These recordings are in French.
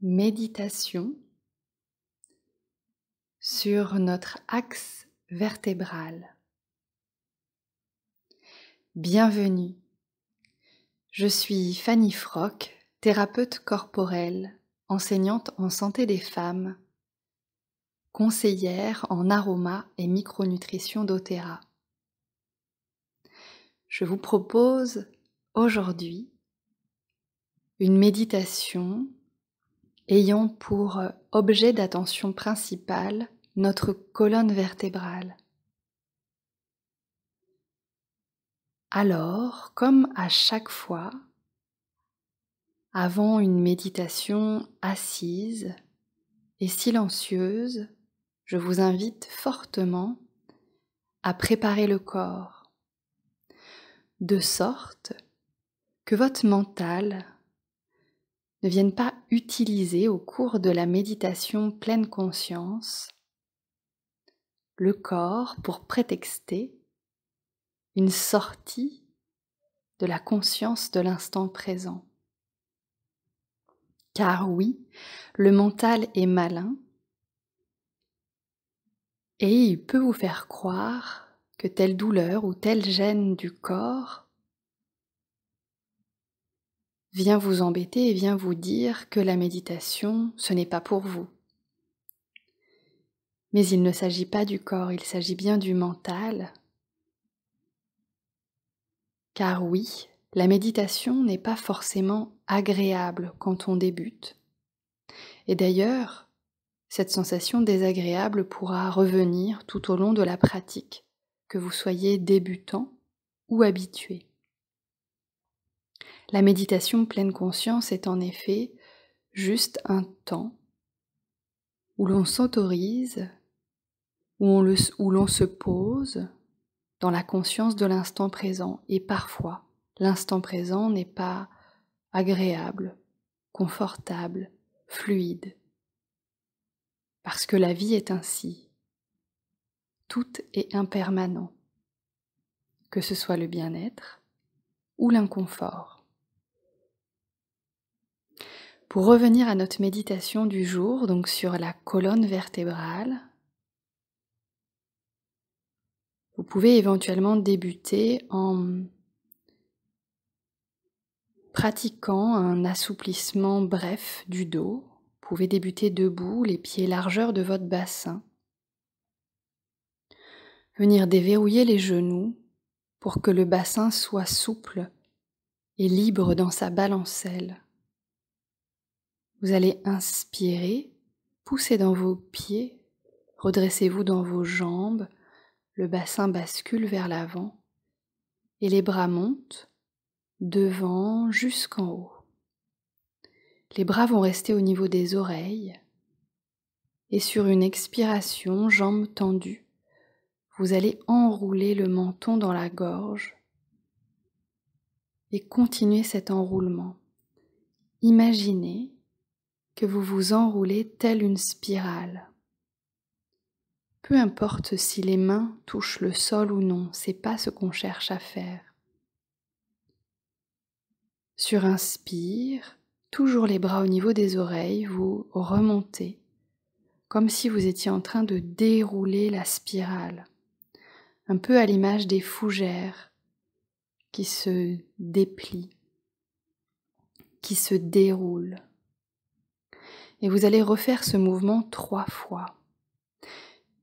méditation sur notre axe vertébral. Bienvenue, je suis Fanny Frock, thérapeute corporelle, enseignante en santé des femmes, conseillère en aroma et micronutrition doTERRA. Je vous propose aujourd'hui une méditation ayant pour objet d'attention principal notre colonne vertébrale. Alors, comme à chaque fois, avant une méditation assise et silencieuse, je vous invite fortement à préparer le corps, de sorte que votre mental ne vienne pas utiliser au cours de la méditation pleine conscience le corps pour prétexter une sortie de la conscience de l'instant présent. Car oui, le mental est malin et il peut vous faire croire que telle douleur ou telle gêne du corps vient vous embêter et vient vous dire que la méditation, ce n'est pas pour vous. Mais il ne s'agit pas du corps, il s'agit bien du mental. Car oui, la méditation n'est pas forcément agréable quand on débute. Et d'ailleurs, cette sensation désagréable pourra revenir tout au long de la pratique, que vous soyez débutant ou habitué. La méditation pleine conscience est en effet juste un temps où l'on s'autorise, où l'on se pose dans la conscience de l'instant présent. Et parfois, l'instant présent n'est pas agréable, confortable, fluide. Parce que la vie est ainsi. Tout est impermanent, que ce soit le bien-être ou l'inconfort. Pour revenir à notre méditation du jour, donc sur la colonne vertébrale, vous pouvez éventuellement débuter en pratiquant un assouplissement bref du dos. Vous pouvez débuter debout, les pieds largeur de votre bassin. Venir déverrouiller les genoux pour que le bassin soit souple et libre dans sa balancelle. Vous allez inspirer, pousser dans vos pieds, redressez-vous dans vos jambes, le bassin bascule vers l'avant et les bras montent devant jusqu'en haut. Les bras vont rester au niveau des oreilles et sur une expiration, jambes tendues, vous allez enrouler le menton dans la gorge et continuer cet enroulement. Imaginez que vous vous enroulez telle une spirale. Peu importe si les mains touchent le sol ou non, c'est pas ce qu'on cherche à faire. Sur inspire, toujours les bras au niveau des oreilles, vous remontez, comme si vous étiez en train de dérouler la spirale, un peu à l'image des fougères qui se déplient, qui se déroulent. Et vous allez refaire ce mouvement 3 fois.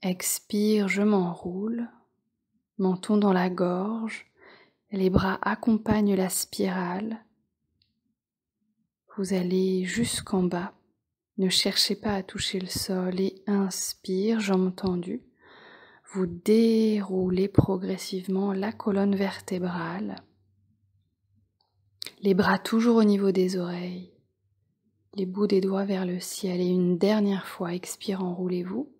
Expire, je m'enroule, menton dans la gorge, les bras accompagnent la spirale. Vous allez jusqu'en bas, ne cherchez pas à toucher le sol et inspire, jambes tendues. Vous déroulez progressivement la colonne vertébrale, les bras toujours au niveau des oreilles, les bouts des doigts vers le ciel et une dernière fois, expire, enroulez-vous.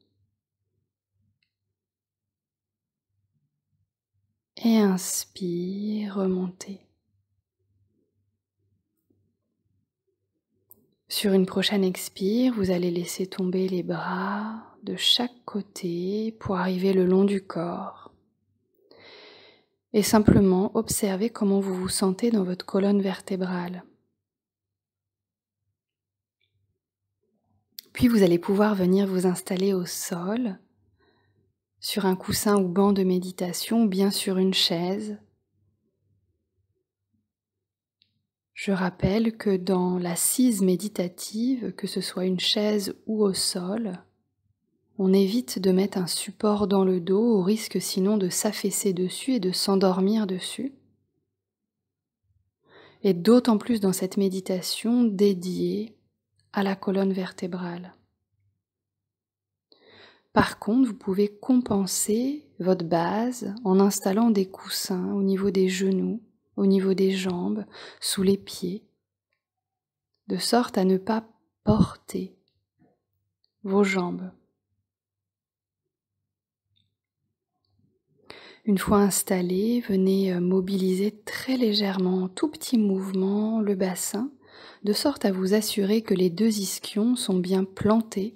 Et inspire, remontez. Sur une prochaine expire, vous allez laisser tomber les bras de chaque côté pour arriver le long du corps. Et simplement observez comment vous vous sentez dans votre colonne vertébrale. Puis vous allez pouvoir venir vous installer au sol, sur un coussin ou banc de méditation, ou bien sur une chaise. Je rappelle que dans l'assise méditative, que ce soit une chaise ou au sol, on évite de mettre un support dans le dos au risque sinon de s'affaisser dessus et de s'endormir dessus. Et d'autant plus dans cette méditation dédiée à la colonne vertébrale. Par contre, vous pouvez compenser votre base en installant des coussins au niveau des genoux, au niveau des jambes, sous les pieds, de sorte à ne pas porter vos jambes. Une fois installé, venez mobiliser très légèrement, en tout petit mouvement, le bassin, de sorte à vous assurer que les deux ischions sont bien plantés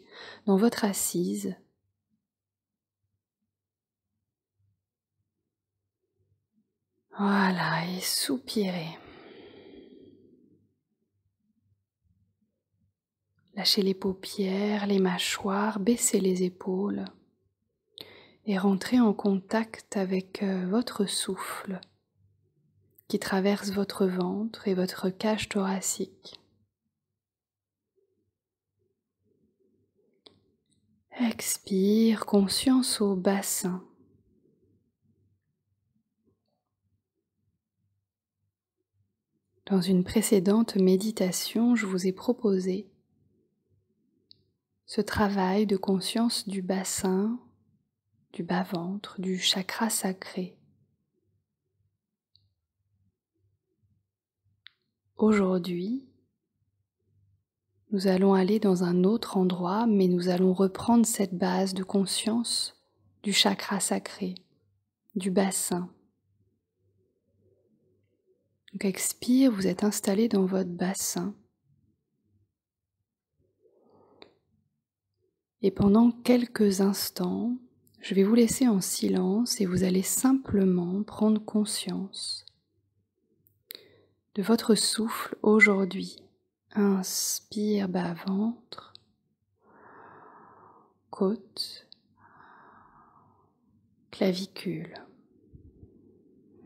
dans votre assise. Voilà, et soupirez. Lâchez les paupières, les mâchoires, baissez les épaules et rentrez en contact avec votre souffle qui traverse votre ventre et votre cage thoracique. Expire, conscience au bassin. Dans une précédente méditation, je vous ai proposé ce travail de conscience du bassin, du bas-ventre, du chakra sacré. Aujourd'hui, nous allons aller dans un autre endroit, mais nous allons reprendre cette base de conscience du chakra sacré, du bassin. Donc expire, vous êtes installé dans votre bassin. Et pendant quelques instants, je vais vous laisser en silence et vous allez simplement prendre conscience de votre souffle aujourd'hui. Inspire, bas-ventre, côte, clavicule.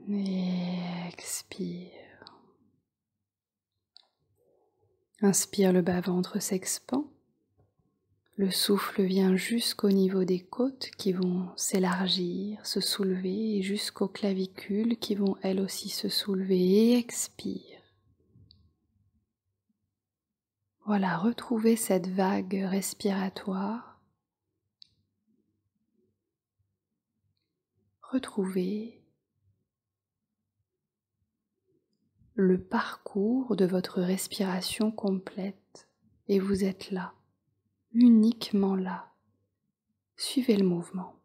Et expire. Inspire, le bas-ventre s'expand. Le souffle vient jusqu'au niveau des côtes qui vont s'élargir, se soulever et jusqu'aux clavicules qui vont elles aussi se soulever. Et expire. Voilà, retrouvez cette vague respiratoire. Retrouvez le parcours de votre respiration complète et vous êtes là, uniquement là. Suivez le mouvement.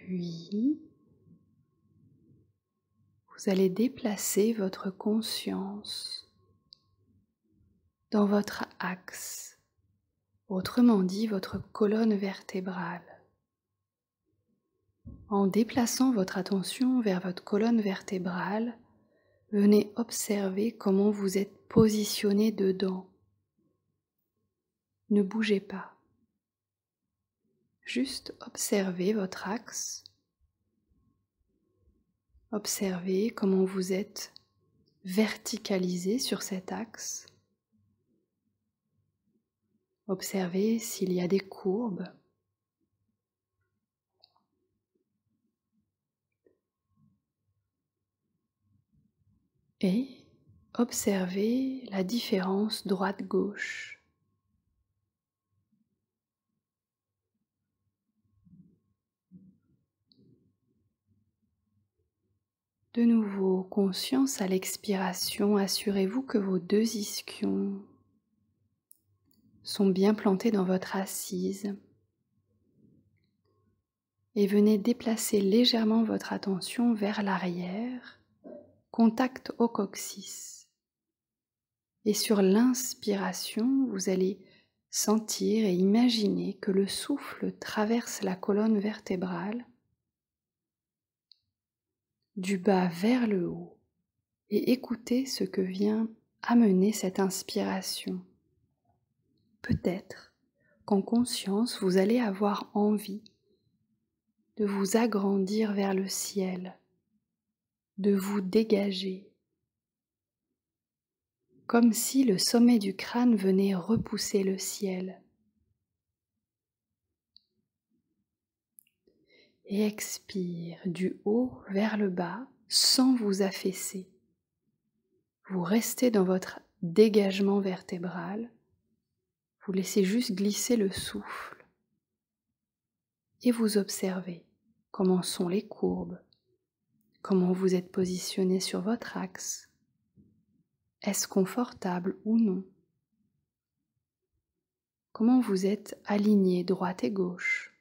Puis, vous allez déplacer votre conscience dans votre axe, autrement dit votre colonne vertébrale. En déplaçant votre attention vers votre colonne vertébrale, venez observer comment vous êtes positionné dedans. Ne bougez pas. Juste observez votre axe. Observez comment vous êtes verticalisé sur cet axe. Observez s'il y a des courbes. Et observez la différence droite-gauche. De nouveau, conscience à l'expiration, assurez-vous que vos deux ischions sont bien plantés dans votre assise et venez déplacer légèrement votre attention vers l'arrière, contact au coccyx. Et sur l'inspiration, vous allez sentir et imaginer que le souffle traverse la colonne vertébrale du bas vers le haut et écoutez ce que vient amener cette inspiration. Peut-être qu'en conscience, vous allez avoir envie de vous agrandir vers le ciel, de vous dégager, comme si le sommet du crâne venait repousser le ciel. Et expire du haut vers le bas sans vous affaisser. Vous restez dans votre dégagement vertébral, vous laissez juste glisser le souffle et vous observez comment sont les courbes, comment vous êtes positionné sur votre axe. Est-ce confortable ou non? Comment vous êtes aligné droite et gauche?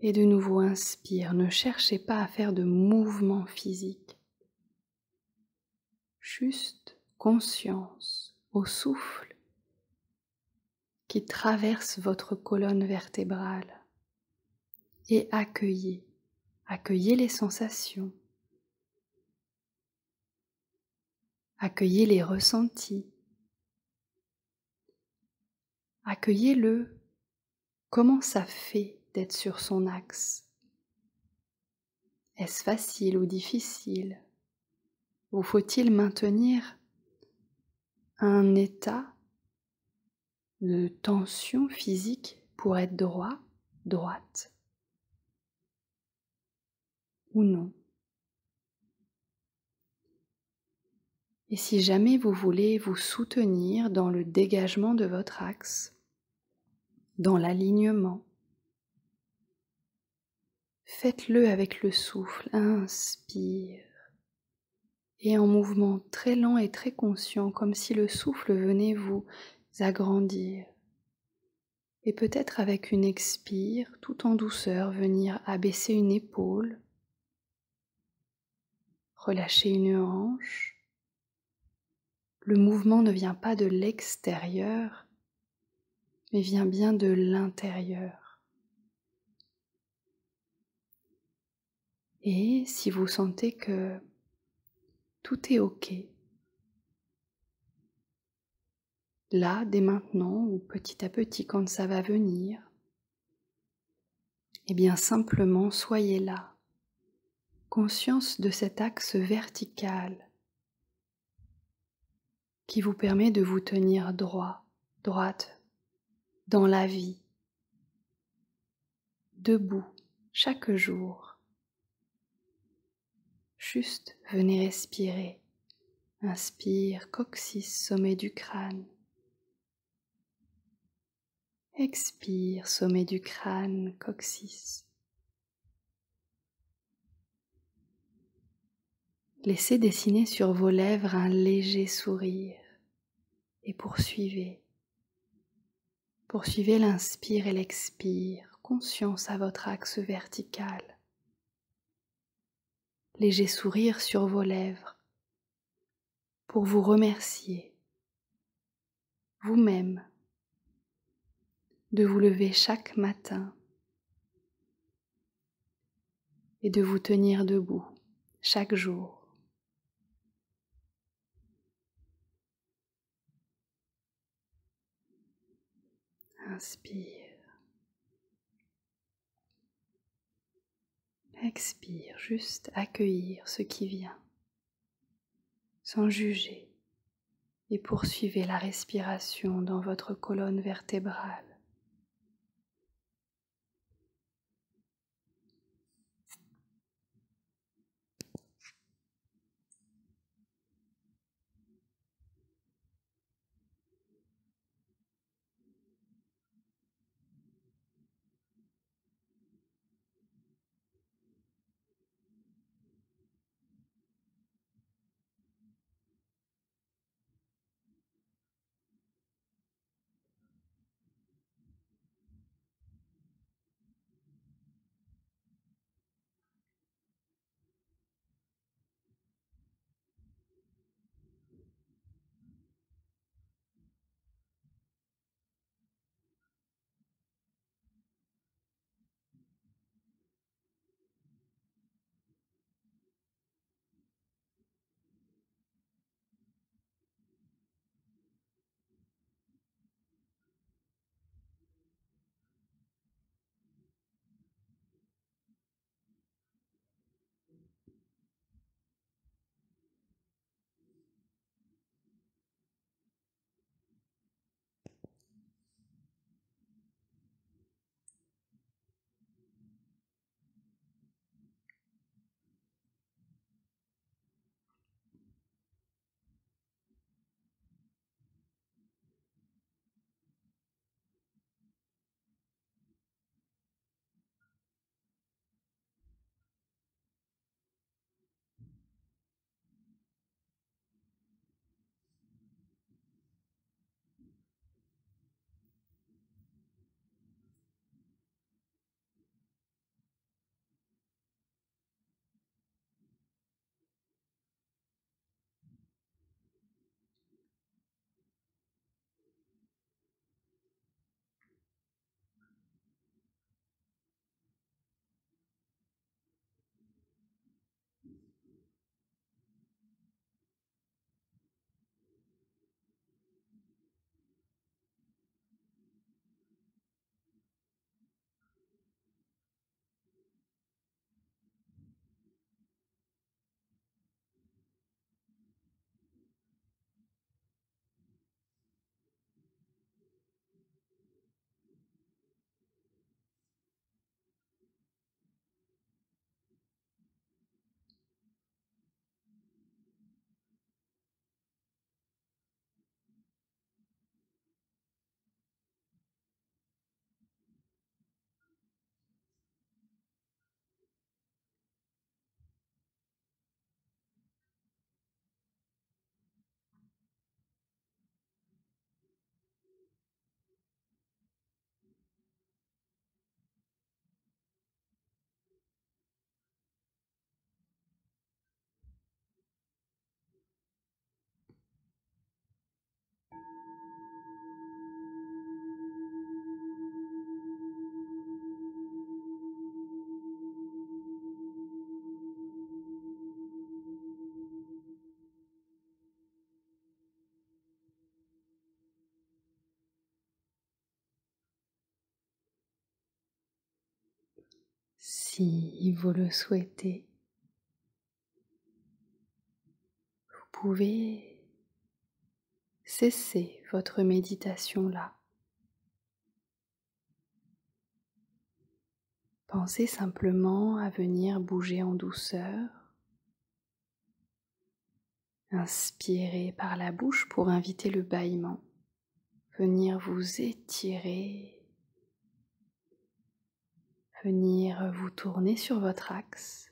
Et de nouveau inspire, ne cherchez pas à faire de mouvements physiques. Juste conscience au souffle qui traverse votre colonne vertébrale et accueillez les sensations, accueillez les ressentis, accueillez-le, comment ça fait d'être sur son axe. Est-ce facile ou difficile? Ou faut-il maintenir un état de tension physique pour être droit, droite ou non? Et si jamais vous voulez vous soutenir dans le dégagement de votre axe, dans l'alignement, faites-le avec le souffle, inspire, et en mouvement très lent et très conscient, comme si le souffle venait vous agrandir. Et peut-être avec une expire, tout en douceur, venir abaisser une épaule, relâcher une hanche. Le mouvement ne vient pas de l'extérieur, mais vient bien de l'intérieur. Et si vous sentez que tout est OK, là, dès maintenant, ou petit à petit quand ça va venir, eh bien simplement soyez là, conscience de cet axe vertical qui vous permet de vous tenir droit, droite, dans la vie, debout, chaque jour. Juste venez respirer. Inspire, coccyx, sommet du crâne. Expire, sommet du crâne, coccyx. Laissez dessiner sur vos lèvres un léger sourire et poursuivez. Poursuivez l'inspire et l'expire, conscience à votre axe vertical. Léger sourire sur vos lèvres pour vous remercier, vous-même, de vous lever chaque matin et de vous tenir debout chaque jour. Inspire. Expire, juste accueillir ce qui vient, sans juger, et poursuivez la respiration dans votre colonne vertébrale. Si vous le souhaitez, vous pouvez cesser votre méditation là. Pensez simplement à venir bouger en douceur. Inspirez par la bouche pour inviter le bâillement. Venir vous étirer. Venir vous tourner sur votre axe.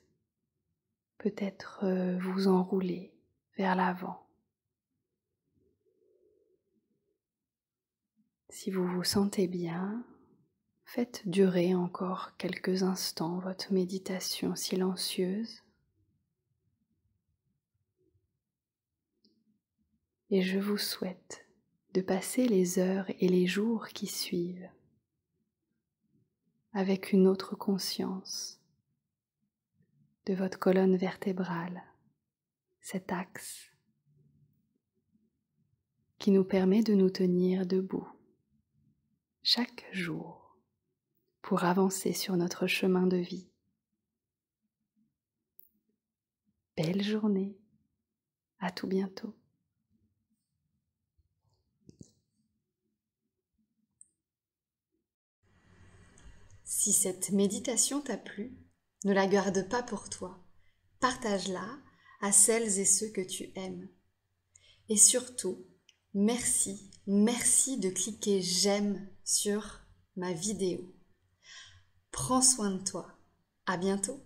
Peut-être vous enrouler vers l'avant. Si vous vous sentez bien, faites durer encore quelques instants votre méditation silencieuse. Et je vous souhaite de passer les heures et les jours qui suivent avec une autre conscience de votre colonne vertébrale, cet axe qui nous permet de nous tenir debout chaque jour pour avancer sur notre chemin de vie. Belle journée, à tout bientôt. Si cette méditation t'a plu, ne la garde pas pour toi. Partage-la à celles et ceux que tu aimes. Et surtout, merci de cliquer j'aime sur ma vidéo. Prends soin de toi. À bientôt.